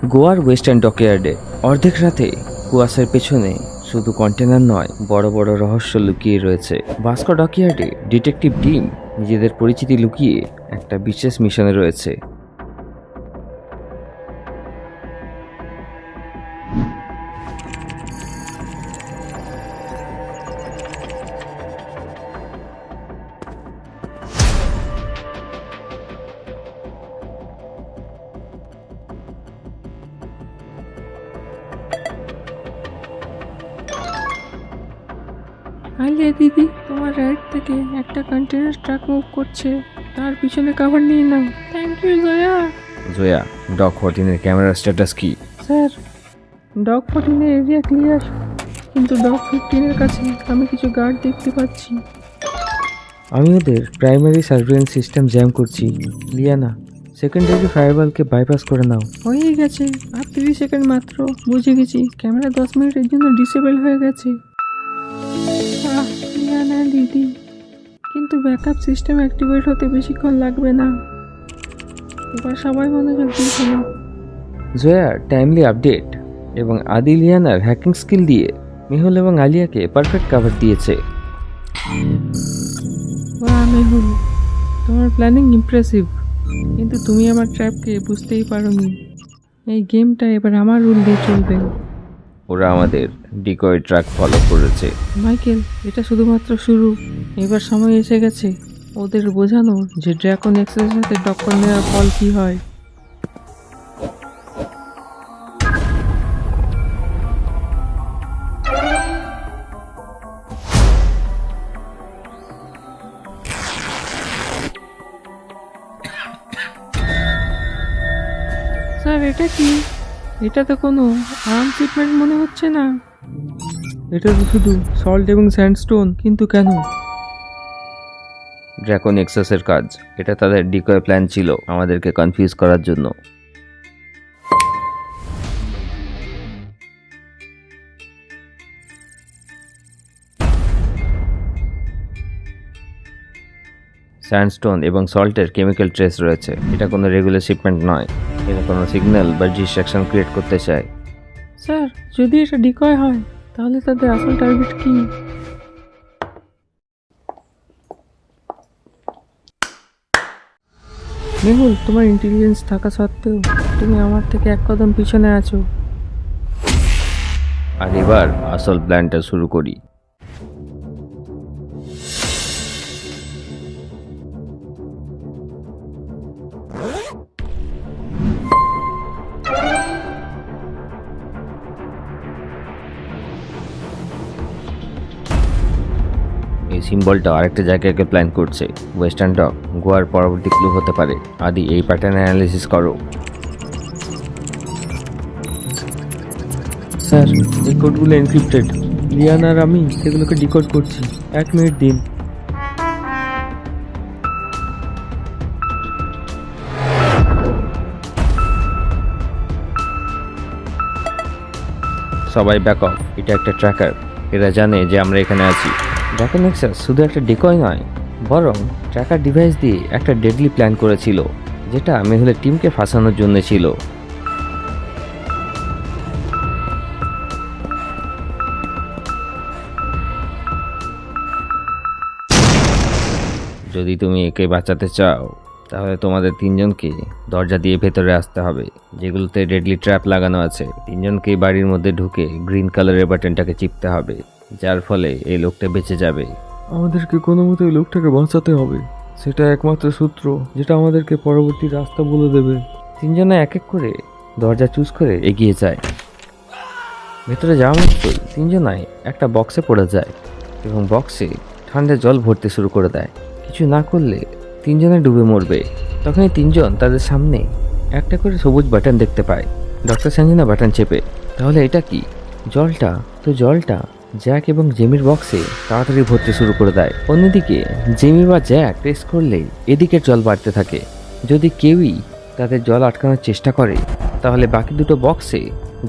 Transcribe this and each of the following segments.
গোয়ার ওয়েস্টার্ন ডকইয়ার্ডে অর্ধেক রাতে কুয়াশার পেছনে শুধু কন্টেনার নয়, বড় বড় রহস্য লুকিয়ে রয়েছে। ভাস্কো ডকইয়ার্ডে ডিটেকটিভ টিম নিজেদের পরিচিতি লুকিয়ে একটা বিশেষ মিশনে রয়েছে। আলিয়া দিদি, তোমার রাইট থেকে একটা কন্টেনার ট্রাক মুভ করছে, তার পিছনে কভার নিয়ে নাও। Thank you Joya. Joya, dock 14 এর ক্যামেরার স্ট্যাটাস কি? স্যার, ডগ 14 এর এরিয়া ক্লিয়ার, কিন্তু ডগ 15 এর কাছে আমি কিছু গার্ড দেখতে পাচ্ছি। আমি ওদের প্রাইমারি সার্ভেলেন্স সিস্টেম জ্যাম করছি। লিয়ানা, সেকেন্ডারি ফায়ারওয়ালকে বাইপাস করে নাও। হয়ে গেছে, আর 30 সেকেন্ড মাত্র। বুঝে গেছি, ক্যামেরা 10 মিনিটের জন্য ডিসেবল হয়ে গেছে। লিয়ানা দিদি, কিন্তু ব্যাকআপ সিস্টেম অ্যাক্টিভেট হতে বেশিক্ষণ লাগবে না। এবার সবাই মনোযোগ দিয়ে শোনো। জয়ার টাইমলি আপডেট এবং আদি লিয়ানার হ্যাকিং স্কিল দিয়ে মেহুল এবং আলিয়াকে পারফেক্ট কভার দিয়েছে। বাহ মেহুল, তোমার প্ল্যানিং ইমপ্রেসিভ, কিন্তু তুমি আমার ট্র্যাপকে বুঝতেই পারোনি। এই গেমটা এবার আমার রুল দিয়ে চলবে। ওরা আমাদের ডিকয় ট্র্যাক ফলো করেছে। মাইকেল, এটা শুধুমাত্র শুরু। এবার সময় এসে গেছে ওদের বোঝানোর যে ড্রাগন এক্সের সাথে টক্কর নেওয়ার ফল কি হয়। স্যার, এটা কি? এটা তো কোনো আর্ম শিপমেন্ট মনে হচ্ছে না। এটা তো শুধু সল্ট এবং স্যান্ডস্টোন, কিন্তু কেন? ড্রাগন এক্সেসের কাজ। এটা তাদের ডিকয় প্ল্যান ছিল, আমাদেরকে কনফিউজ করার জন্য। স্যান্ডস্টোন এবং সল্টের কেমিক্যাল ট্রেস রয়েছে। এটা কোনো রেগুলার শিপমেন্ট নয়, এটা কোনো সিগন্যাল বা ডিস্ট্রাকশন ক্রিয়েট করতে চায়। স্যার, যদি এটা ডিকয় হয় তাহলে তাদের আসল টার্গেট কি? মেহুল, তোমার ইন্টেলিজেন্স থাকা সত্ত্বেও তুমি আমার থেকে এক কদম পিছনে আছো। আর এবার আসল প্ল্যানটা শুরু করি। এই সিম্বলটা আরেকটা জায়গাকে প্ল্যান করছে। ওয়েস্টার্ন ডক গোয়ার পরবর্তী ক্লু হতে পারে। আদি, এই প্যাটার্ন অ্যানালিসিস করো। স্যার, এই কোডগুলো এনক্রিপ্টেড। লিয়ান আর আমি সেগুলোকে ডিকোড করছি। 1 মিনিট দিন। সবাই ব্যাক অফ। এটা একটা ট্র্যাকার। এরা জানে যে আমরা এখানে আছি। ড্রাগন এক্সেস শুধু একটা ডিকয় নয়, বরং ট্র্যাকার ডিভাইস দিয়ে একটা ডেডলি প্ল্যান করেছিল, যেটা মেহুলের টিমকে ফাঁসানোর জন্য ছিল। যদি তুমি একে বাঁচাতে চাও, তাহলে তোমাদের 3জনকে দরজা দিয়ে ভেতরে আসতে হবে, যেগুলোতে ডেডলি ট্র্যাপ লাগানো আছে। 3জনকেই বাড়ির মধ্যে ঢুকে গ্রিন কালারের বাটনটাকে চিপতে হবে, যার ফলে এই লোকটা বেঁচে যাবে। আমাদেরকে কোনো মতো এই লোকটাকে বাঁচাতে হবে। সেটা একমাত্র সূত্র যেটা আমাদেরকে পরবর্তী রাস্তা বলে দেবে। 3জনে এক এক করে দরজা চুজ করে এগিয়ে যায়। ভেতরে যাওয়া মাত্রই 3জনাই একটা বক্সে পড়ে যায় এবং বক্সে ঠান্ডা জল ভরতে শুরু করে দেয়। কিছু না করলে 3জনে ডুবে মরবে। তখনই 3জন তাদের সামনে একটা করে সবুজ বাটন দেখতে পায়। ডক্টর সঞ্জনা বাটন চেপে, তাহলে এটা কি? জলটা জ্যাক এবং জেমির বক্সে তাড়াতাড়ি ভরতে শুরু করে দেয়। অন্যদিকে জেমি বা জ্যাক প্রেস করলে এদিকে জল বাড়তে থাকে। যদি কেউই তাদের জল আটকানোর চেষ্টা করে, তাহলে বাকি দুটো বক্সে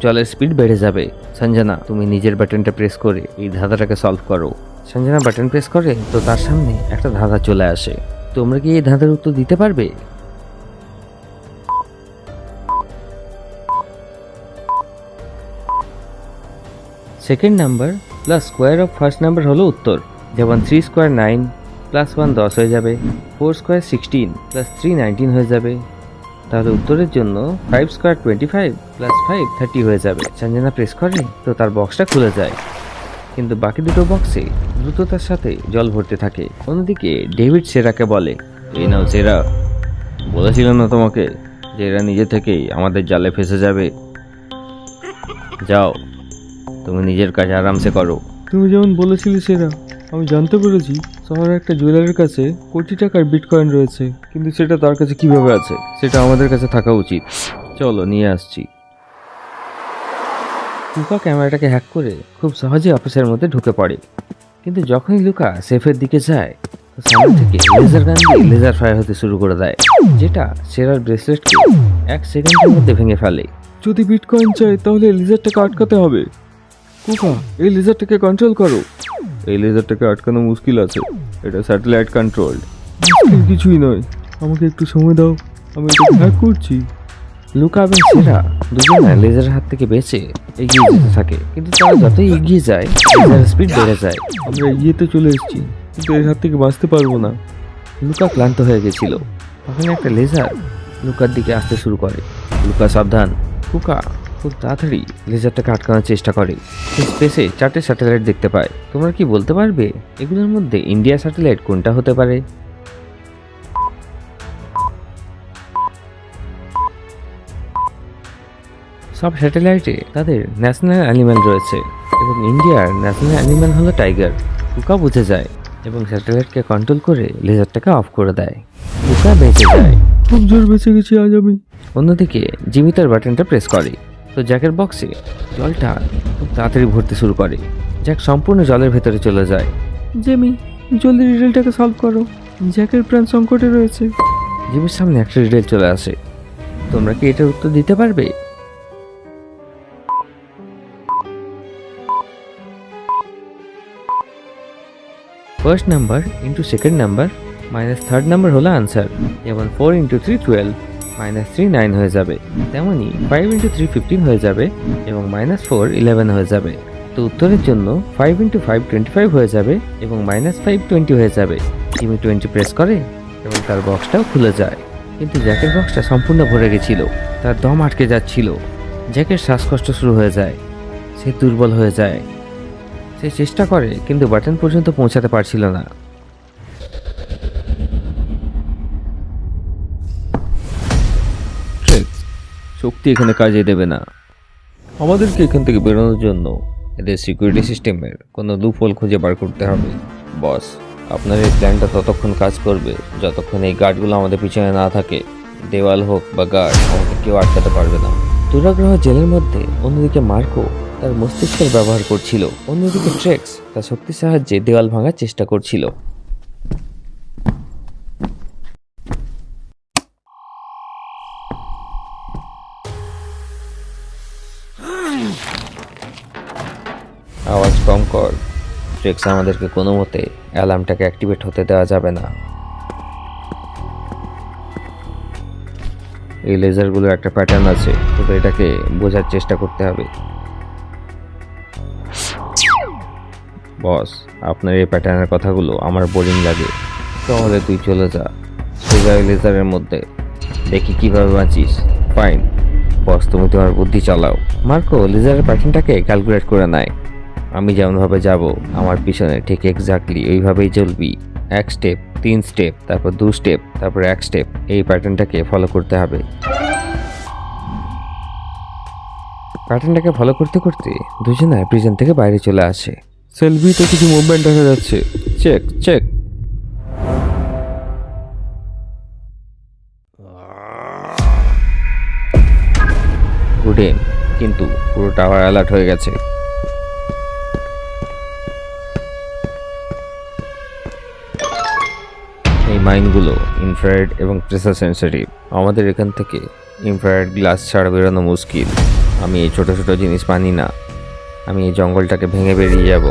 জলের স্পিড বেড়ে যাবে। সঞ্জনা, তুমি নিজের বাটনটা প্রেস করে এই ধাঁধাটাকে সলভ করো। সঞ্জনা বাটন প্রেস করে তো তার সামনে একটা ধাঁধা চলে আসে। তোমরা কি এই ধাঁধার উত্তর দিতে পারবে? Second number plus square of first number হলো উত্তর, যেমন 3 স্কোয়ার 9 প্লাস 1 10 হয়ে যাবে, 4 স্কোয়ার 16 প্লাস 3 19 হয়ে যাবে। তাহলে উত্তরের জন্য 5 স্কোয়ার 25 প্লাস 5 30 হয়ে যাবে। সঞ্জনা প্রেস করে তো তার বক্সটা খুলে যায়, কিন্তু বাকি দুটো বক্সে দ্রুততার সাথে জল ভরতে থাকে। অন্যদিকে ডেভিড সেরাকে বলে, এই নাও সেরা, বলেছিলাম না তোমাকে যে এরা নিজে থেকেই আমাদের জালে ফেসে যাবে। যাও, তুমি নিজের কাজ আরামসে করো। তুমি যেমন বলেছিলে সেরা, আমি জানতে পেরেছি শহরের একটা জুয়েলারের কাছে কোটি টাকার বিটকয়েন রয়েছে, কিন্তু সেটা তার কাছে কিভাবে আছে? সেটা আমাদের কাছে থাকা উচিত। চলো নিয়ে আসছি। লুকা ক্যামেরাটাকে হ্যাক করে খুব সহজে অফিসের মধ্যে ঢুকে পড়ে, কিন্তু যখনই লুকা সেফের দিকে যায় তো সামনে থেকে লেজার গান দিয়ে লেজার ফায়ার হতে শুরু করে দেয়, যেটা সেরার ব্রেসলেটকে 1 সেকেন্ডের মধ্যে ভেঙে ফেলে। যদি বিটকয়েন চাই তাহলে লেজারটাকে আটকাতে হবে। কুকা, এই লেজারটাকে কন্ট্রোল করো। এই লেজারটাকে আটকানো মুশকিল আছে, এটা স্যাটেলাইট কন্ট্রোলড। মুশকিল কিছুই নয়, আমাকে একটু সময় দাও, আমি এটাকে হ্যাক করছি। লুকা এবং সেরা দুজনে লেজারের হাত থেকে বেঁচে এগিয়ে যেতে থাকে, কিন্তু তারা যতই এগিয়ে যায় লেজারের স্পিড বেড়ে যায়। আমরা এগিয়েতে চলে এসেছি, কিন্তু এর হাত থেকে বাঁচতে পারবো না। লুকা ক্লান্ত হয়ে গেছিল। তখন একটা লেজার লুকার দিকে আসতে শুরু করে। লুকা সাবধান। কুকা খুব তাড়াতাড়ি লেজারটাকে আটকানোর চেষ্টা করে। স্পেসে 4টে স্যাটেলাইট দেখতে পায়। তোমরা কি বলতে পারবে এগুলোর মধ্যে ইন্ডিয়া স্যাটেলাইট কোনটা হতে পারে? সব স্যাটেলাইটে তাদের ন্যাশনাল অ্যানিম্যাল রয়েছে এবং ইন্ডিয়ার ন্যাশনাল অ্যানিম্যাল হলো টাইগার। কুকা বুঝে যায় এবং স্যাটেলাইটকে কন্ট্রোল করে লেজারটাকে অফ করে দেয়। কুকা বেঁচে যায়। খুব জোর বেঁচে গেছি আজ আমি। অন্যদিকে জিমি তার বাটনটা প্রেস করে তো জ্যাকের বক্সে জলটা খুব তাড়াতাড়ি ভরতে শুরু করে। জ্যাক সম্পূর্ণ জলের ভেতরে চলে যায়। জেমি, জলদি রিডেলটাকে সলভ করো, জ্যাকের প্রাণ সংকটে রয়েছে। জিমির সামনে একটা রিডেল চলে আসে। তোমরা কি এটার উত্তর দিতে পারবে? First number into second number minus third number হলো আনসার, যেমন 4 ইন্টু 3 12 মাইনাস 3 9 হয়ে যাবে, তেমনই 5 ইন্টু 3 15 হয়ে যাবে এবং মাইনাস 4 11 হয়ে যাবে। তো উত্তরের জন্য 5 ইন্টু 5 25 হয়ে যাবে এবং মাইনাস 5 20 হয়ে যাবে। জিমি 20 প্রেস করে এবং তার বক্সটাও খুলে যায়, কিন্তু জ্যাকের বক্সটা সম্পূর্ণ ভরে গেছিল। তার দম আটকে যাচ্ছিল। জ্যাকের শ্বাসকষ্ট শুরু হয়ে যায়। সে দুর্বল হয়ে যায়। সে চেষ্টা করে কিন্তু বাটন পর্যন্ত পৌঁছাতে পারছিল না। শক্তি এখানে কাজে দেবে না। আমাদেরকে এখান থেকে বেরোনোর জন্য এদের সিকিউরিটি সিস্টেমের কোনো লুপহোল খুঁজে বার করতে হবে। বস, আপনার এই প্ল্যানটা ততক্ষণ কাজ করবে যতক্ষণ এই গার্ডগুলো আমাদের পিছনে না থাকে। দেওয়াল হোক বা গার্ড, আমাকে কেউ আটকাতে পারবে না। দুরাগ্রহ জেলের মধ্যে অন্যদিকে মার্কো তার মস্তিষ্কের ব্যবহার করছিল। অন্যদিকে ট্রেক্স তার শক্তির সাহায্যে দেওয়াল ভাঙার চেষ্টা করছিল। আওয়াজ কম কর। ট্রেক্স, আমাদেরকে কোনো মতে অ্যালার্মটাকে অ্যাক্টিভেট হতে দেওয়া যাবে না। এই লেজারগুলোর একটা প্যাটার্ন আছে, তো এটাকে বোঝার চেষ্টা করতে হবে। বস, আপনার এই প্যাটার্নের কথাগুলো আমার বোরিং লাগে। তাহলে তুই চলে যা সোজা লেজারের মধ্যে, দেখি কিভাবে বাঁচিস। ফাইন বস, তুমি তোমার বুদ্ধি চালাও। মার্কো লেজারের প্যাটার্নটাকে ক্যালকুলেট করে নেয়। আমি যেমনভাবে যাব আমার পিছনে ঠিক এক্স্যাক্টলি ওইভাবেই চলবি। 1 স্টেপ, 3 স্টেপ, তারপর 2 স্টেপ, তারপর 1 স্টেপ। এই প্যাটার্নটাকে ফলো করতে হবে। প্যাটার্নটাকে ফলো করতে করতে দুজনে প্রিজন থেকে বাইরে চলে আসে। সেলভিতে কিছু মুভমেন্ট দেখা যাচ্ছে। Check check. গুড এম, কিন্তু পুরো টাওয়ার অ্যালার্ট হয়ে গেছে। এই মাইনগুলো ইনফ্রারেড এবং প্রেসার সেন্সিটিভ। আমাদের এখান থেকে ইনফ্রারেড গ্লাস ছাড়া বেরোনো মুশকিল। আমি এই ছোট ছোট জিনিস মানি না। আমি এই জঙ্গলটাকে ভেঙে বেরিয়ে যাব।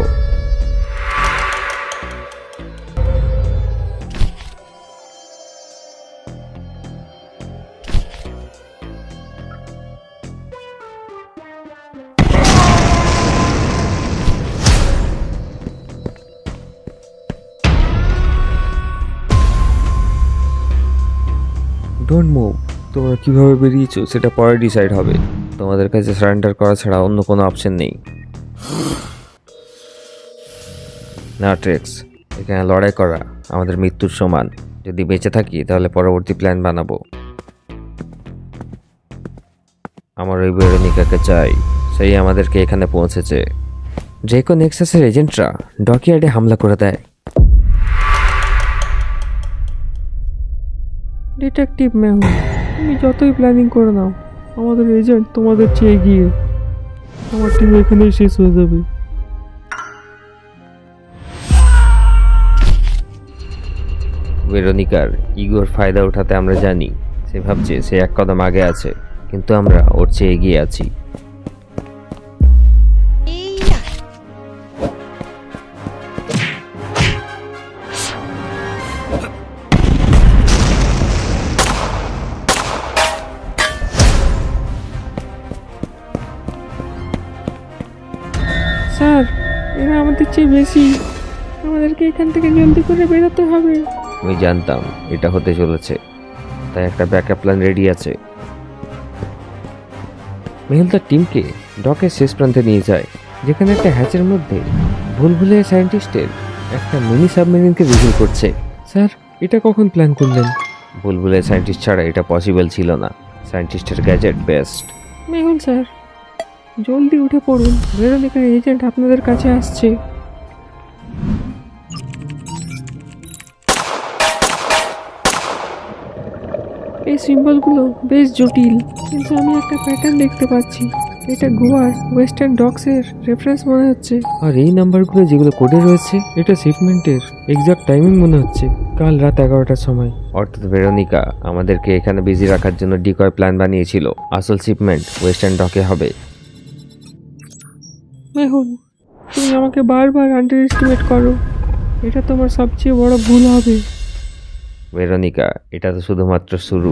Don't move. তোমরা কিভাবে বেরিয়েছো সেটা পরে ডিসাইড হবে। তোমাদের কাছে সারেন্ডার করা ছাড়া অন্য কোনো অপশন নেই। না ট্রেক্স, এখানে লড়াই করা আমাদের মৃত্যুর সমান। যদি বেঁচে থাকি তাহলে পরবর্তী প্ল্যান বানাবো। আমার ওই ভেরোনিকাকে চাই, সেই আমাদেরকে এখানে পৌঁছেছে। ড্রেকো নেক্সাসের এজেন্টরা ডকইয়ার্ডে হামলা করে দেয়। ডিটেকটিভ মেহুল, তুমি যতই প্ল্যানিং করে নাও, আমাদের এজেন্ট তোমাদের চেয়ে এগিয়ে। আমার টিম এখানেই শেষ হয়ে যাবে। ভেরোনিকার ইগোর ফায়দা উঠাতে আমরা জানি। সে ভাবছে সে এক কদম আগে আছে, কিন্তু আমরা ওর চেয়ে এগিয়ে আছি। স্যার, এরা আমাদের চেয়ে বেশি। আমাদেরকে এখান থেকে জলদি করে বেরোতে হবে। আমি জানতাম এটা হতে চলেছে, তাই একটা ব্যাকআপ প্ল্যান রেডি আছে। মেহুল তার টিমকে ডকের শেষ প্রান্তে নিয়ে যায়, যেখানে একটা হ্যাচের মধ্যে ভুলভুলিয়া সায়েন্টিস্টের একটা মিনি সাবমেরিনকে রিভিল করছে। স্যার, এটা কখন প্ল্যান করলেন? ভুলভুলিয়া সায়েন্টিস্ট ছাড়া এটা পসিবল ছিল না। সায়েন্টিস্টের গ্যাজেট বেস্ট। মেহুল স্যার, জলদি উঠে পড়ুন, ভেরোনিকার এজেন্ট আপনাদের কাছে আসছে। এই সিম্বলগুলো বেশ জটিল, কিন্তু আমি একটা প্যাটার্ন দেখতে পাচ্ছি। এটা গোয়ার ওয়েস্টার্ন ডকসের রেফারেন্স মনে হচ্ছে। আর এই নাম্বারগুলো যেগুলো কোডে রয়েছে, এটা শিপমেন্টের এক্সাক্ট টাইমিং মনে হচ্ছে, কাল রাত 11টার সময়। অর্থাৎ ভেরোনিকা আমাদেরকে এখানে বিজি রাখার জন্য ডিকয় প্ল্যান বানিয়েছিল। আসল শিপমেন্ট ওয়েস্টার্ন ডকে হবে। মেহুল, তুমি আমাকে বারবার আন্ডার এস্টিমেট করো। এটা তোমার সবচেয়ে বড় ভুল হবে। ভেরোনিকা, এটা তো শুধুমাত্র শুরু।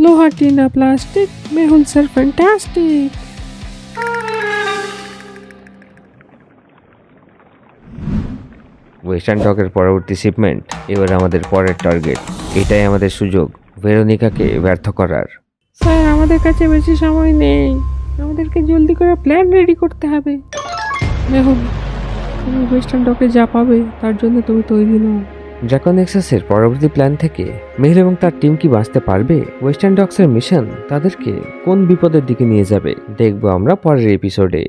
লোহা টিনা plastic, Mehul sir fantastic. Western ডকের পরবর্তী শিপমেন্ট এবার আমাদের পরের টার্গেট। এটাই আমাদের সুযোগ ভেরোনিকাকে ব্যর্থ করার। স্যার, আমাদের কাছে বেশি সময় নেই। আমাদেরকে জলদি করে প্ল্যান রেডি করতে হবে। মেহুল, তুমি ওয়েস্টার্ন ডকে যা পাবে তার জন্য তুমি তৈরি নও। ড্রাকন এক্সাসের পরবর্তী প্ল্যান থেকে মেহুল এবং তার টিম কি বাঁচতে পারবে? ওয়েস্টার্ন ডকসের মিশন তাদেরকে কোন বিপদের দিকে নিয়ে যাবে দেখবো আমরা পরের এপিসোডে।